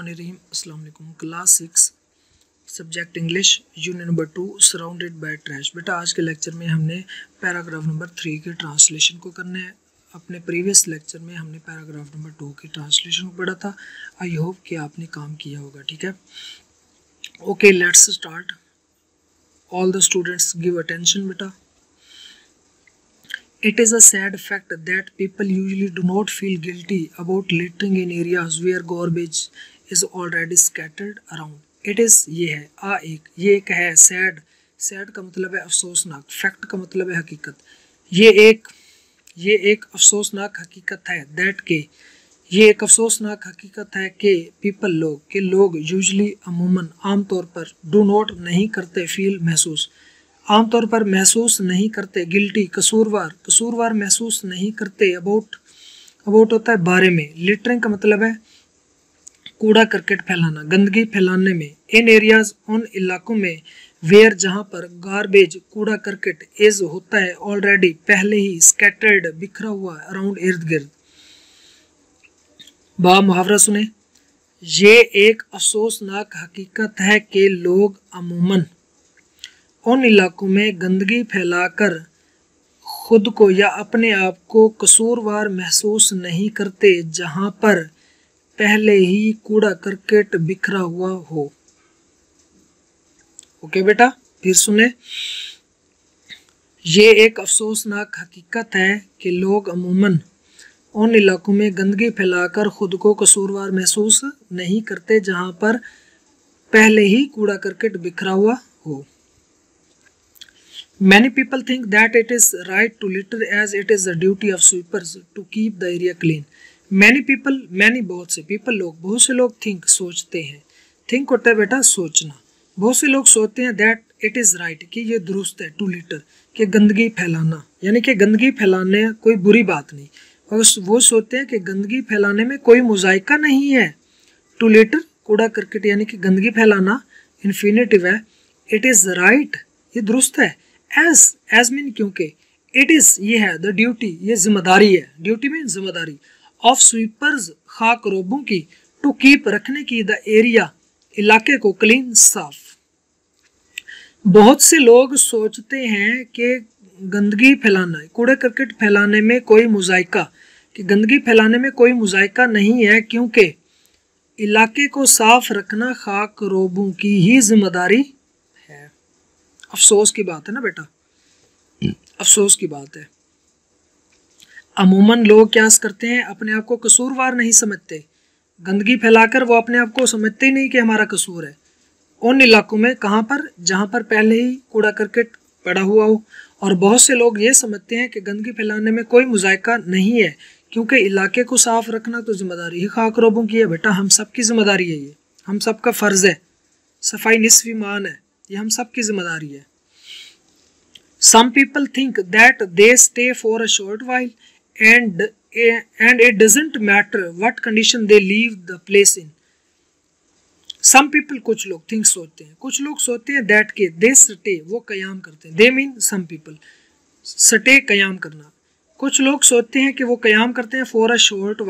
बिस्मिल्लाहिर्रहमानिर्रहीम। अस्सलाम वालेकुम। Class 6 subject English unit number 2 surrounded by trash. बेटा आज के लेक्चर में हमने पैराग्राफ नंबर 3 के ट्रांसलेशन को करना है। अपने प्रीवियस लेक्चर में हमने पैराग्राफ नंबर 2 की ट्रांसलेशन को पढ़ा था। आई होप कि आपने काम किया होगा। ठीक है, okay let's start. All the students give attention बेटा। It is a sad fact that people usually do not feel guilty about littering in areas where garbage is already scattered around. It is ये है ये एक है sad का मतलब है अफसोसनाक, fact का मतलब है हकीकत। ये एक अफसोसनाक हकीकत है ये एक अफसोसनाक हकीकत है कि लोग यूजुअली अमूमन आमतौर पर डू नॉट नहीं करते फील आमतौर पर महसूस नहीं करते गिल्टी कसूरवार महसूस नहीं करते अबाउट होता है बारे में। लिटरिंग का मतलब है कूड़ा करकट फैलाना, गंदगी फैलाने में। इन एरियाज उन इलाकों में वेयर जहां पर गार्बेज कूड़ा करकट इज होता है ऑलरेडी पहले ही स्कैटर्ड बिखरा हुआ अराउंड इर्द गिर्द। बा मुहावरा सुने। ये एक अफसोसनाक हकीकत है कि लोग अमूमन उन इलाकों में गंदगी फैलाकर खुद को या अपने आप को कसूरवार महसूस नहीं करते जहां पर पहले ही कूड़ा करकट बिखरा हुआ हो। ओके बेटा, फिर सुने। ये एक अफसोसनाक हकीकत है कि लोग अमूमन उन इलाकों में गंदगी फैलाकर खुद को कसूरवार महसूस नहीं करते जहां पर पहले ही कूड़ा करकट बिखरा हुआ हो। Many people think that it is right to litter as it is the duty of sweepers to keep the area clean. बहुत से लोग think सोचते हैं। think होता है बेटा सोचना। बहुत से लोग सोचते हैं that it is right कि ये दुरुस्त है to litter कि गंदगी फैलाना, यानी कि गंदगी फैलाने कोई बुरी बात नहीं। और वो सोचते हैं कि गंदगी फैलाने में कोई मुजायका नहीं है। to litter कूड़ा करकट यानी कि गंदगी फैलाना इन्फिनेटिव है। it is right ये दुरुस्त है। as मीन क्योंकि it is ये है द ड्यूटी ये जिम्मेदारी है। ड्यूटी मीन जिम्मेदारी ऑफ स्वीपर्स खाकरोबों की टू कीप रखने की द एरिया इलाके को क्लीन साफ। बहुत से लोग सोचते हैं कि गंदगी फैलाना कूड़े करकट फैलाने में कोई मुजायका नहीं है क्योंकि इलाके को साफ रखना खाकरोबों की ही जिम्मेदारी। अफसोस की बात है ना बेटा, अफसोस की बात है। अमूमन लोग क्या करते हैं, अपने आप को कसूरवार नहीं समझते। गंदगी फैलाकर वो अपने आप को समझते ही नहीं कि हमारा कसूर है। उन इलाकों में कहाँ पर जहाँ पर पहले ही कूड़ा करकट पड़ा हुआ हो। और बहुत से लोग ये समझते हैं कि गंदगी फैलाने में कोई मुजायका नहीं है क्योंकि इलाके को साफ रखना तो जिम्मेदारी ही खाकरोबों की है। बेटा हम सब की जिम्मेदारी है, ये हम सब का फर्ज है। सफाई निस्फ ईमान है, ये हम सब की जिम्मेदारी है। Some people think that they stay for a short while and it doesn't matter what condition they leave the place in. Some people कुछ लोग think सोचते हैं that के they stay वो कयाम करते हैं। they mean some people stay कयाम करना। कुछ लोग सोचते हैं कि वो कयाम करते हैं for a short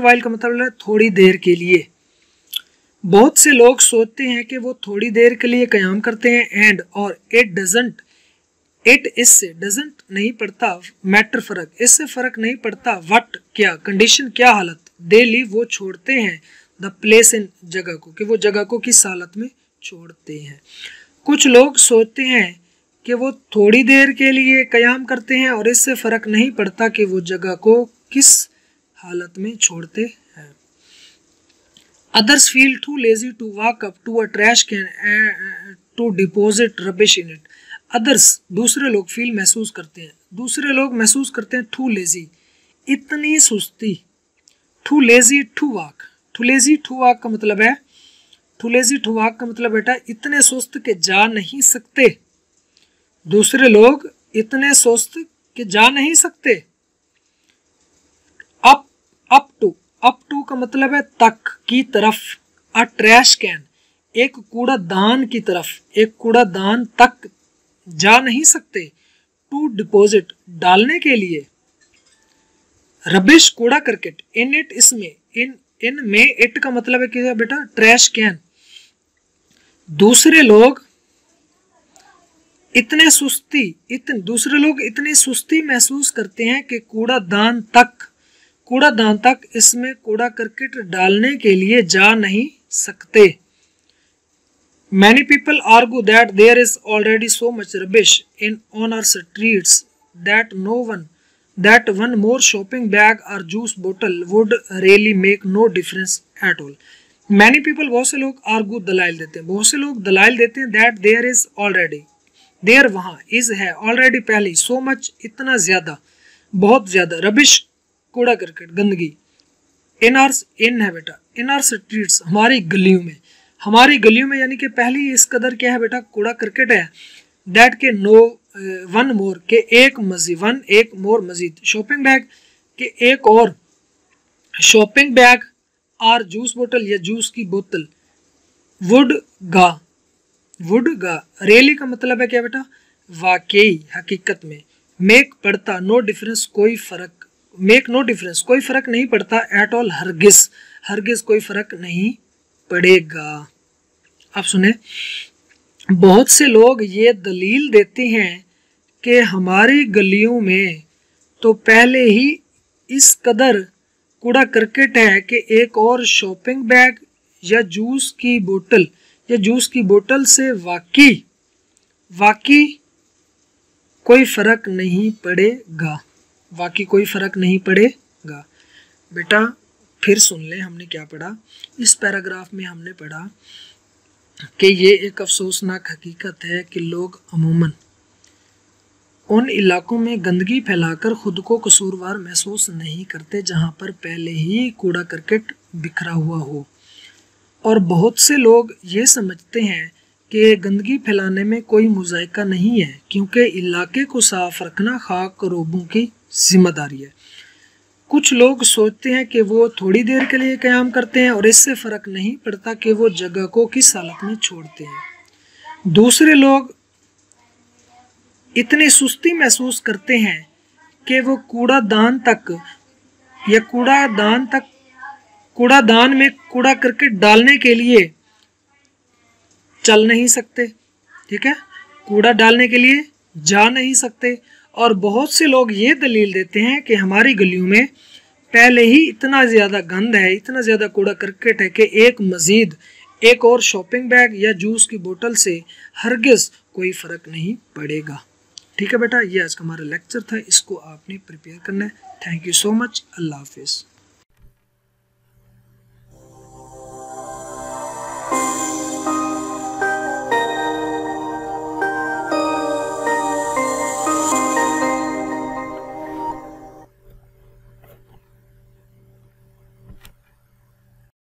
while का मतलब है थोड़ी देर के लिए। बहुत से लोग सोचते हैं कि वो थोड़ी देर के लिए कयाम करते हैं एंड और इट इससे डजंट नहीं पड़ता मैटर फर्क इससे फर्क नहीं पड़ता व्हाट क्या कंडीशन क्या हालत दे लीव वो छोड़ते हैं द प्लेस इन जगह को कि वो जगह को किस हालत में छोड़ते हैं। कुछ लोग सोचते हैं कि वो थोड़ी देर के लिए कयाम करते हैं और इससे फर्क नहीं पड़ता कि वो जगह को किस हालत में छोड़ते हैं। Others feel too lazy to walk up to a trash can to deposit rubbish in it. Others दूसरे लोग महसूस करते हैं too lazy इतनी सुस्ती। too lazy to walk का मतलब है बेटा इतने सुस्त के जा नहीं सकते। दूसरे लोग इतने सुस्त के जा नहीं सकते। अप टू का मतलब है तक की तरफ। अ ट्रैश कैन एक कूड़ादान तक जा नहीं सकते। टू डिपॉजिट डालने के लिए। रबिश कूड़ा करकट इन इट इसमें इन इन में इट का मतलब है क्या बेटा, ट्रैश कैन। दूसरे लोग इतने सुस्ती महसूस करते हैं कि कूड़ादान तक इसमें कूड़ा करकट डालने के लिए जा नहीं सकते। Many people argue that there is already so much rubbish on our streets that one more shopping bag or juice bottle would really make no difference at all. Many people, बहुत से लोग argue दलाइल देते हैं, that there is already, there वहाँ, is है, already पहले, so much इतना ज़्यादा, बहुत ज़्यादा, rubbish कूड़ा करकट गंदगी, in our streets हमारी गलियों में यानी कि पहले ही इस कदर क्या है बेटा, कूड़ा करकट है। दैट के वन मोर के एक मोर मजीद, शॉपिंग बैग के एक और शॉपिंग बैग, और जूस बोतल या जूस की बोतल, वुड गा, रियली का मतलब है क्या बेटा, वाकई, हकीकत में, मेक पड़ता, नो डिफरेंस कोई फर्क, मेक नो डिफरेंस कोई फर्क नहीं पड़ता, एट ऑल हरगिज कोई फर्क नहीं पड़ेगा। अब सुने, बहुत से लोग ये दलील देते हैं कि हमारी गलियों में तो पहले ही इस कदर कूड़ा करकट है कि एक और शॉपिंग बैग या जूस की बोतल से वाकई कोई फर्क नहीं पड़ेगा। बेटा फिर सुन ले, हमने क्या पढ़ा इस पैराग्राफ में, हमने पढ़ा कि ये एक अफसोसनाक हकीकत है कि लोग अमूमन उन इलाकों में गंदगी फैलाकर खुद को कसूरवार महसूस नहीं करते जहां पर पहले ही कूड़ा करकट बिखरा हुआ हो, और बहुत से लोग ये समझते हैं कि गंदगी फैलाने में कोई मुज़ायका नहीं है क्योंकि इलाके को साफ रखना खाक रोबों की जिम्मेदारी है। कुछ लोग सोचते हैं कि वो थोड़ी देर के लिए क़याम करते हैं और इससे फ़र्क नहीं पड़ता कि वो जगह को किस हालत में छोड़ते हैं। दूसरे लोग इतनी सुस्ती महसूस करते हैं कि वो कूड़ादान में कूड़ा करकट डालने के लिए चल नहीं सकते, ठीक है, कूड़ा डालने के लिए जा नहीं सकते। और बहुत से लोग ये दलील देते हैं कि हमारी गलियों में पहले ही इतना ज़्यादा गंद है, इतना ज़्यादा कूड़ा करकट है कि एक और शॉपिंग बैग या जूस की बोतल से हरगिज़ कोई फ़र्क नहीं पड़ेगा। ठीक है बेटा, ये आज का हमारा लेक्चर था, इसको आपने प्रिपेयर करना है। थैंक यू सो मच, अल्लाह हाफिज़।